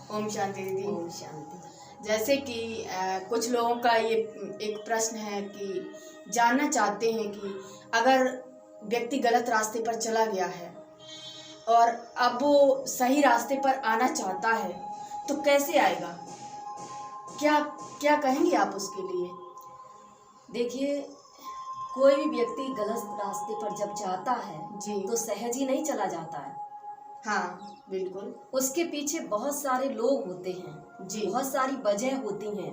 ओम शांति दीदी। ओम शांति। जैसे कि कुछ लोगों का ये एक प्रश्न है कि जानना चाहते हैं कि अगर व्यक्ति गलत रास्ते पर चला गया है और अब वो सही रास्ते पर आना चाहता है तो कैसे आएगा, क्या क्या कहेंगे आप उसके लिए? देखिए, कोई भी व्यक्ति गलत रास्ते पर जब जाता है जी तो सहज ही नहीं चला जाता है। हाँ बिल्कुल। उसके पीछे बहुत सारे लोग होते हैं जी बहुत सारी वजह होती हैं।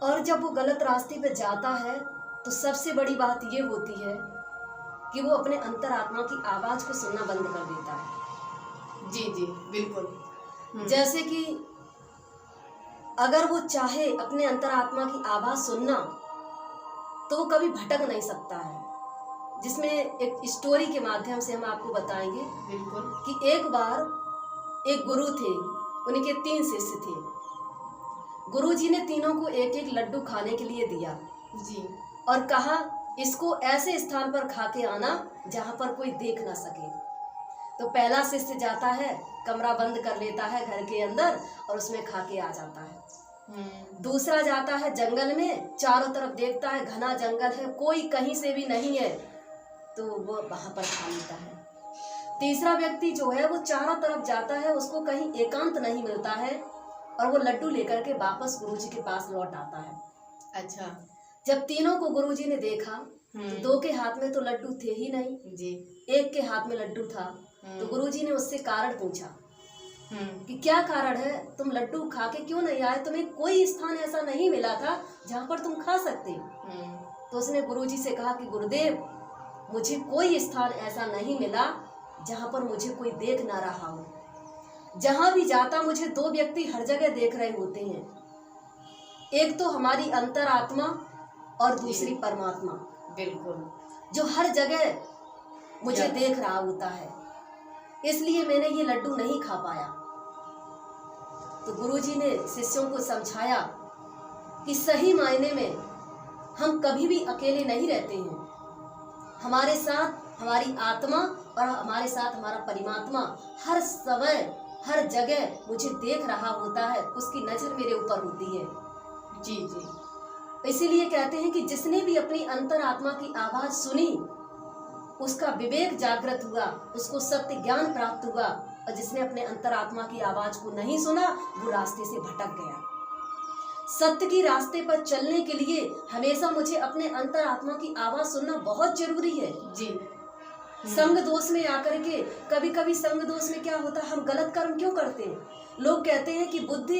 और जब वो गलत रास्ते पर जाता है तो सबसे बड़ी बात ये होती है कि वो अपने अंतरात्मा की आवाज को सुनना बंद कर देता है। जी जी बिल्कुल। जैसे कि अगर वो चाहे अपने अंतरात्मा की आवाज सुनना तो वो कभी भटक नहीं सकता है। जिसमें एक स्टोरी के माध्यम से हम आपको बताएंगे बिल्कुल कि एक बार एक गुरु थे, उनके 3 शिष्य थे। गुरुजी ने तीनों को एक एक लड्डू खाने के लिए दिया जी और कहा इसको ऐसे स्थान पर खा के आना जहाँ पर कोई देख ना सके। तो पहला शिष्य जाता है, कमरा बंद कर लेता है घर के अंदर और उसमें खा के आ जाता है। दूसरा जाता है जंगल में, चारों तरफ देखता है घना जंगल है, कोई कहीं से भी नहीं है, तो वो वहां पर खा लेता है। तीसरा व्यक्ति जो है वो चारों तरफ जाता है, उसको कहीं एकांत नहीं मिलता है और वो लड्डू लेकर के वापस गुरुजी के पास लौट आता है। अच्छा। जब तीनों को गुरुजी ने देखा तो 2 के हाथ में तो लड्डू थे ही नहीं जी, 1 के हाथ में लड्डू था। तो गुरुजी ने उससे कारण पूछा कि क्या कारण है, तुम लड्डू खा के क्यों नहीं आए, तुम्हें कोई स्थान ऐसा नहीं मिला था जहाँ पर तुम खा सकते। तो उसने गुरुजी से कहा कि गुरुदेव, मुझे कोई स्थान ऐसा नहीं मिला जहाँ पर मुझे कोई देख ना रहा हो। जहाँ भी जाता मुझे 2 व्यक्ति हर जगह देख रहे होते हैं, एक तो हमारी अंतरात्मा और दूसरी परमात्मा, बिल्कुल, जो हर जगह मुझे देख रहा होता है। इसलिए मैंने ये लड्डू नहीं खा पाया। तो गुरुजी ने शिष्यों को समझाया कि सही मायने में हम कभी भी अकेले नहीं रहते हैं। हमारे साथ हमारी आत्मा और हमारे साथ हमारा परमात्मा हर समय हर जगह मुझे देख रहा होता है, उसकी नजर मेरे ऊपर होती है। जी जी। इसीलिए कहते हैं कि जिसने भी अपनी अंतरात्मा की आवाज सुनी उसका विवेक जागृत हुआ, उसको सत्य ज्ञान प्राप्त हुआ, और जिसने अपने अंतरात्मा की आवाज को नहीं सुना वो रास्ते से भटक गया। सत्य की रास्ते पर चलने के लिए हमेशा मुझे अपने अंतरात्मा की आवाज सुनना बहुत जरूरी है। जी। संग दोष में आकर के कभी कभी संग दोष में क्या होता है, हम गलत कर्म क्यों करते हैं। लोग कहते हैं कि बुद्धि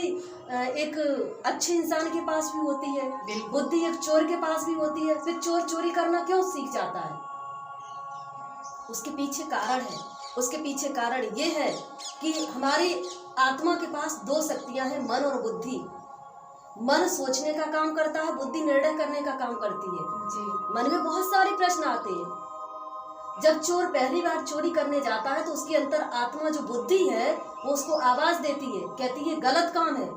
एक अच्छे इंसान के पास भी होती है, बुद्धि एक चोर के पास भी होती है, फिर चोर चोरी करना क्यों सीख जाता है। उसके पीछे कारण है, उसके पीछे कारण ये है कि हमारी आत्मा के पास 2 शक्तियां हैं, मन और बुद्धि। मन सोचने का काम करता है, बुद्धि निर्णय करने का काम करती है। जी। मन में बहुत सारे प्रश्न आते हैं। जब चोर पहली बार चोरी करने जाता है तो उसकी अंतर आत्मा जो बुद्धि है वो उसको आवाज देती है, कहती है गलत काम है,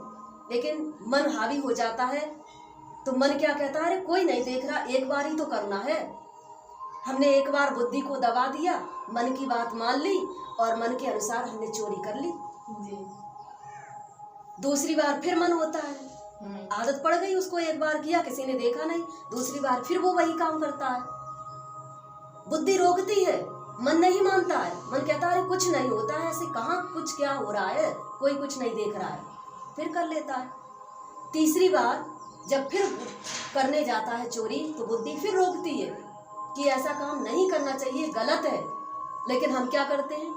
लेकिन मन हावी हो जाता है। तो मन क्या कहता है, अरे कोई नहीं देख रहा, एक बार ही तो करना है। हमने एक बार बुद्धि को दबा दिया, मन की बात मान ली और मन के अनुसार हमने चोरी कर ली। जी। दूसरी बार फिर मन होता है, आदत पड़ गई उसको, एक बार किया किसी ने देखा नहीं, दूसरी बार फिर वो वही काम करता है। बुद्धि रोकती है, मन नहीं मानता है, मन कहता है कुछ नहीं होता है, ऐसे कहाँ कुछ क्या हो रहा है, कोई कुछ नहीं देख रहा है, फिर कर लेता है। तीसरी बार जब फिर करने जाता है चोरी तो बुद्धि फिर रोकती है कि ऐसा काम नहीं करना चाहिए, गलत है। लेकिन हम क्या करते हैं,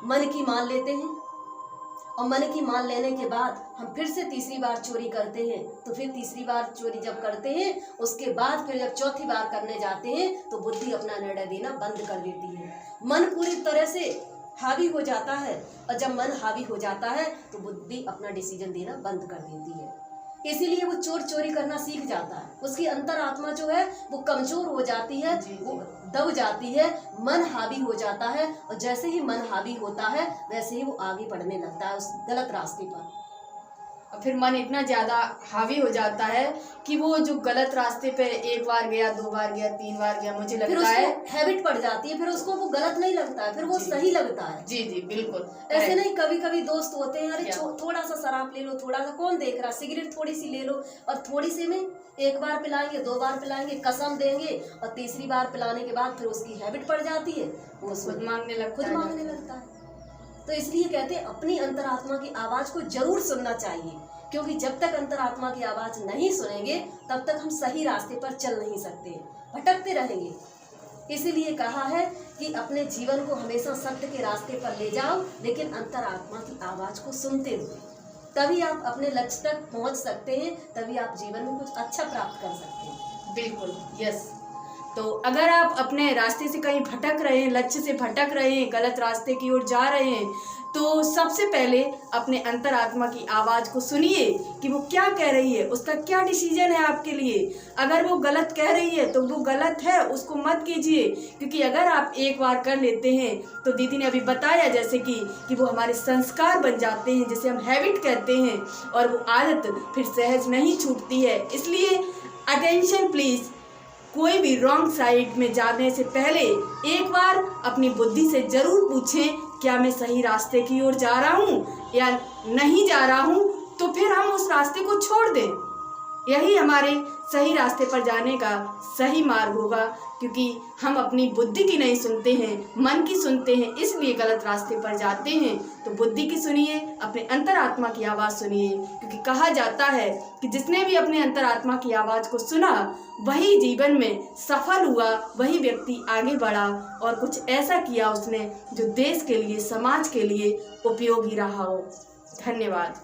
मन की मान लेते हैं और मन की मान लेने के बाद हम फिर से तीसरी बार चोरी करते हैं। तो फिर तीसरी बार चोरी जब करते हैं उसके बाद फिर जब चौथी बार करने जाते हैं तो बुद्धि अपना निर्णय देना बंद कर देती है। मन पूरी तरह से हावी हो जाता है और जब मन हावी हो जाता है तो बुद्धि अपना डिसीजन देना बंद कर देती है। इसीलिए वो चोर चोरी करना सीख जाता है, उसकी अंतरात्मा जो है वो कमजोर हो जाती है, वो दब जाती है, मन हावी हो जाता है और जैसे ही मन हावी होता है वैसे ही वो आगे बढ़ने लगता है उस गलत रास्ते पर। और फिर मन इतना ज़्यादा हावी हो जाता है कि वो जो गलत रास्ते पे एक बार गया, 2 बार गया, 3 बार गया, मुझे लगता है हैबिट पड़ जाती है, फिर उसको वो गलत नहीं लगता है, फिर वो सही लगता है। जी जी बिल्कुल। ऐसे नहीं, कभी कभी दोस्त होते हैं, अरे थोड़ा सा शराब ले लो, थोड़ा सा कौन देख रहा, सिगरेट थोड़ी सी ले लो, और थोड़ी सी में 1 बार पिलाएंगे, 2 बार पिलाएंगे, कसम देंगे, और तीसरी बार पिलाने के बाद फिर उसकी हैबिट पड़ जाती है, वो खुद मांगने लगता है। तो इसलिए कहते हैं अपनी अंतरात्मा की आवाज को जरूर सुनना चाहिए, क्योंकि जब तक अंतरात्मा की आवाज नहीं सुनेंगे तब तक हम सही रास्ते पर चल नहीं सकते, भटकते रहेंगे। इसीलिए कहा है कि अपने जीवन को हमेशा सत्य के रास्ते पर ले जाओ, लेकिन अंतरात्मा की आवाज को सुनते हुए, तभी आप अपने लक्ष्य तक पहुंच सकते हैं, तभी आप जीवन में कुछ अच्छा प्राप्त कर सकते हैं। बिल्कुल, यस। तो अगर आप अपने रास्ते से कहीं भटक रहे हैं, लक्ष्य से भटक रहे हैं, गलत रास्ते की ओर जा रहे हैं, तो सबसे पहले अपने अंतरात्मा की आवाज़ को सुनिए कि वो क्या कह रही है, उसका क्या डिसीजन है आपके लिए। अगर वो गलत कह रही है तो वो गलत है, उसको मत कीजिए, क्योंकि अगर आप एक बार कर लेते हैं तो दीदी ने अभी बताया जैसे कि वो हमारे संस्कार बन जाते हैं, जिसे हम हैबिट कहते हैं, और वो आदत फिर सहज नहीं छूटती है। इसलिए अटेंशन प्लीज़, कोई भी रॉन्ग साइड में जाने से पहले एक बार अपनी बुद्धि से जरूर पूछें, क्या मैं सही रास्ते की ओर जा रहा हूँ या नहीं जा रहा हूँ, तो फिर हम उस रास्ते को छोड़ दें। यही हमारे सही रास्ते पर जाने का सही मार्ग होगा, क्योंकि हम अपनी बुद्धि की नहीं सुनते हैं, मन की सुनते हैं, इसलिए गलत रास्ते पर जाते हैं। तो बुद्धि की सुनिए, अपने अंतरात्मा की आवाज़ सुनिए, क्योंकि कहा जाता है कि जिसने भी अपने अंतरात्मा की आवाज़ को सुना वही जीवन में सफल हुआ, वही व्यक्ति आगे बढ़ा और कुछ ऐसा किया उसने जो देश के लिए, समाज के लिए उपयोगी रहा हो। धन्यवाद।